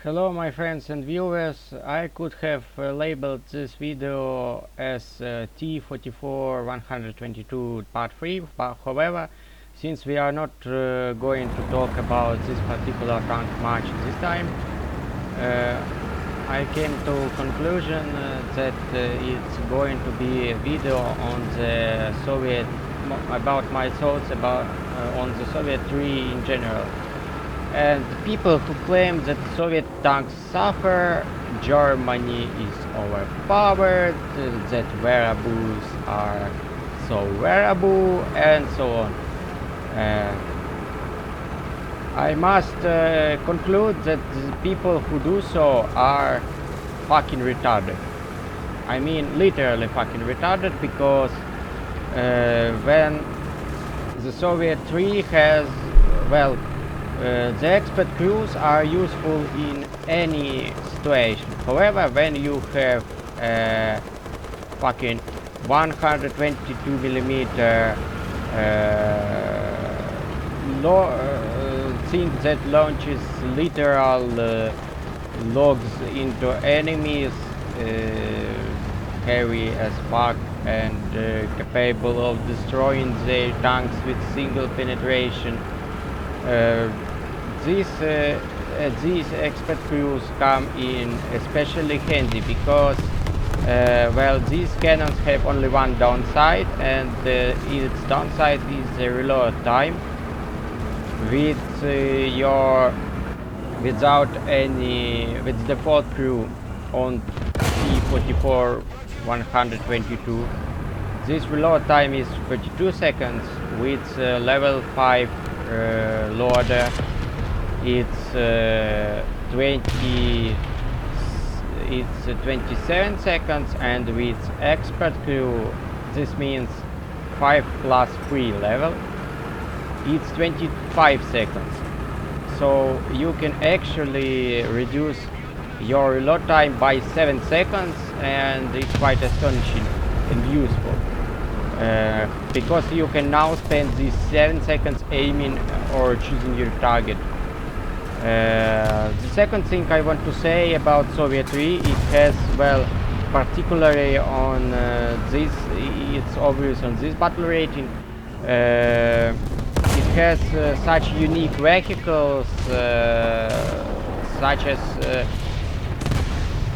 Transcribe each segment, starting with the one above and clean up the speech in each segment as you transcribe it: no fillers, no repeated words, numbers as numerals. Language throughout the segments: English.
Hello my friends and viewers, I could have labeled this video as T44 122 part 3, but however, since we are not going to talk about this particular rank match this time, uh, I came to conclusion that it's going to be a video on the Soviet, about my thoughts about on the Soviet 3 in general. And people who claim that Soviet tanks suffer, Germany is overpowered, that wearables are so wearable, and so on. I must conclude that the people who do so are fucking retarded. I mean literally fucking retarded, because when the Soviet 3 has, well, the expert crews are useful in any situation. However, when you have a fucking 122 millimeter thing that launches literal logs into enemies, heavy as fuck and capable of destroying their tanks with single penetration, these expert crews come in especially handy, because well, these cannons have only one downside, and its downside is the reload time. With with default crew on T44 122, this reload time is 32 seconds. With level 5 loader, it's 27 seconds, and with expert crew, this means 5 plus 3 level, it's 25 seconds. So you can actually reduce your reload time by 7 seconds, and it's quite astonishing and useful. Because you can now spend these 7 seconds aiming or choosing your target. The second thing I want to say about Soviet 3, it has, well, particularly on this, it's obvious on this battle rating, it has such unique vehicles, such as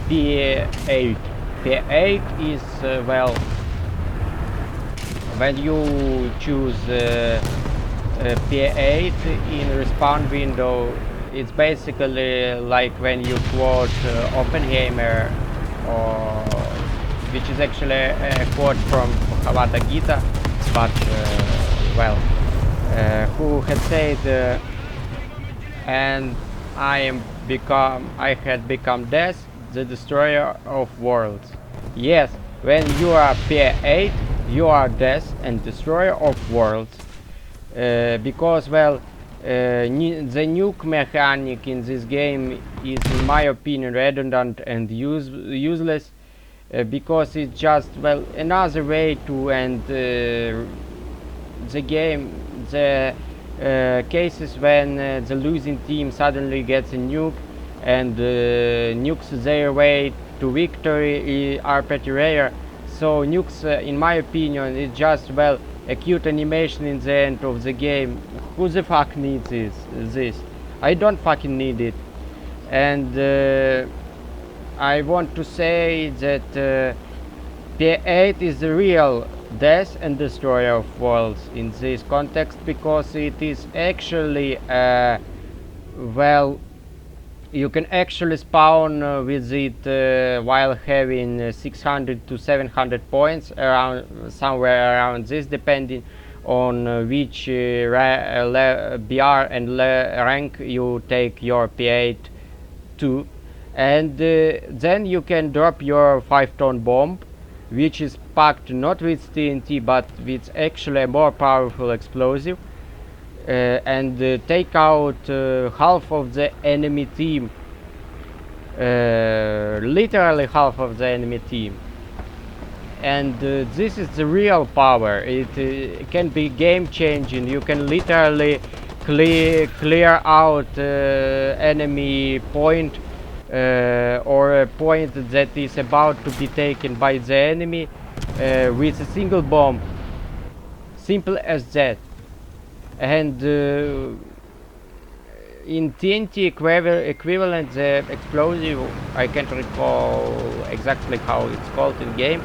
P8. P8 is, well, when you choose P8 in respawn window, it's basically like when you quote Oppenheimer, or which is actually a quote from Bhagavad Gita, but well, who had said, and I had become death, the destroyer of worlds. Yes, when you are P8, you are death and destroyer of worlds, because, well, the nuke mechanic in this game is, in my opinion, redundant and useless, because it's just, well, another way to end the game. The cases when the losing team suddenly gets a nuke and nukes their way to victory are pretty rare. So nukes, in my opinion, is just, well, a cute animation in the end of the game. Who the fuck needs this? I don't fucking need it. And I want to say that P8 is the real death and destroyer of worlds in this context, because it is actually, well, you can actually spawn with it while having 600 to 700 points, around somewhere around this, depending on which BR and rank you take your P8 to, and then you can drop your 5-ton bomb, which is packed not with TNT but with actually a more powerful explosive, and take out half of the enemy team, literally half of the enemy team. And this is the real power. It can be game changing. You can literally clear out enemy point or a point that is about to be taken by the enemy with a single bomb. Simple as that. And in TNT equivalent, the explosive, I can't recall exactly how it's called in game.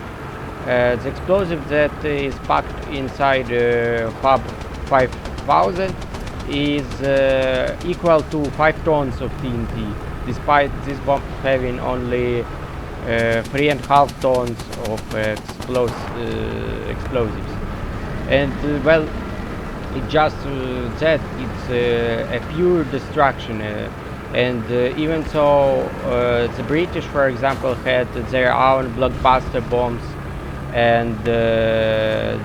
The explosive that is packed inside Hub 5000 is equal to 5 tons of TNT, despite this bomb having only 3.5 tons of explosives. And well, it just that it's a pure destruction, and even so, the British, for example, had their own blockbuster bombs, and the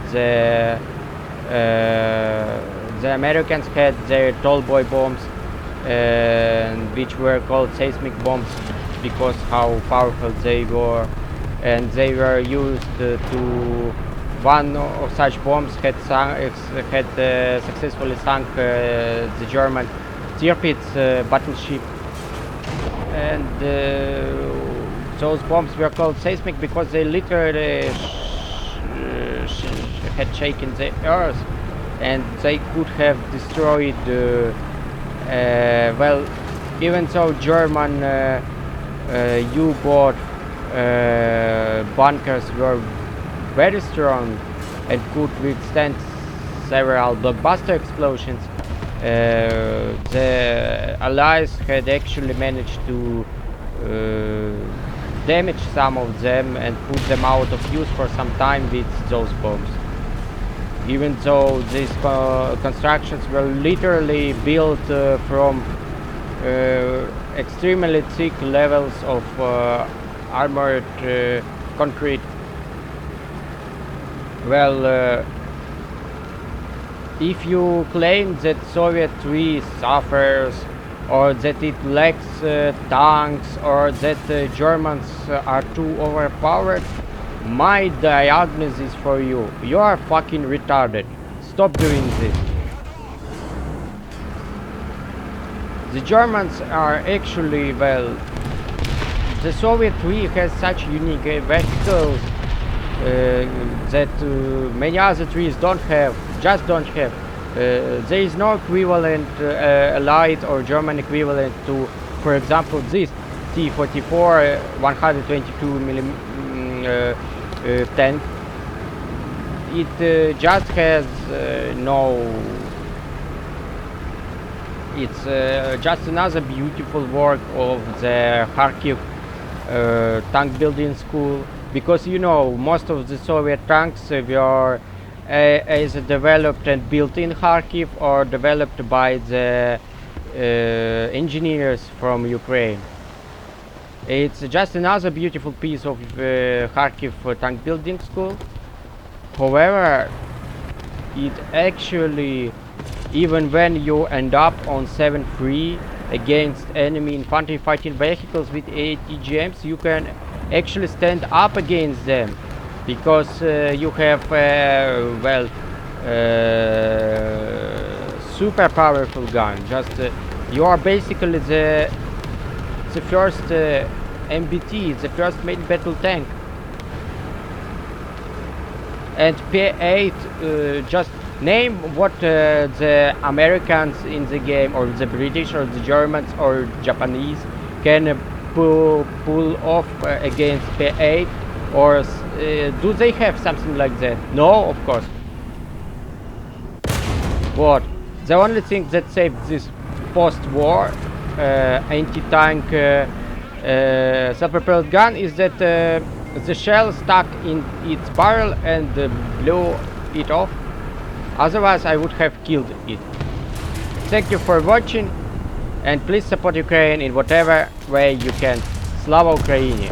Americans had their tall boy bombs, which were called seismic bombs because how powerful they were, and they were used to. One of such bombs had successfully sunk the German Tirpitz battleship, and those bombs were called seismic because they literally had shaken the earth, and they could have destroyed. Well, even though German U-boat bunkers were very strong and could withstand several blockbuster explosions, the Allies had actually managed to damage some of them and put them out of use for some time with those bombs. Even though these constructions were literally built from extremely thick levels of armored concrete. Well, if you claim that Soviet 3 suffers, or that it lacks tanks, or that Germans are too overpowered, my diagnosis for you: you are fucking retarded. Stop doing this. The Germans are actually, well, the Soviet 3 has such unique vehicles that many other trees don't have, just don't have. There is no equivalent Allied or German equivalent to, for example, this T-44 122mm tank. It just has it's just another beautiful work of the Kharkiv tank building school. Because you know, most of the Soviet tanks were either developed and built in Kharkiv or developed by the engineers from Ukraine. It's just another beautiful piece of Kharkiv tank building school. However, it actually, even when you end up on 7-3 against enemy infantry fighting vehicles with ATGMs, you can actually stand up against them, because you have well, super powerful gun. Just you are basically the first MBT, the first main battle tank. And P8, just name what the Americans in the game, or the British, or the Germans, or Japanese can pull off against P8, or do they have something like that? No, of course. What? The only thing that saved this post-war anti-tank self-propelled gun is that the shell stuck in its barrel and blew it off. Otherwise I would have killed it. Thank you for watching, and please support Ukraine in whatever way you can. Slava Ukraini!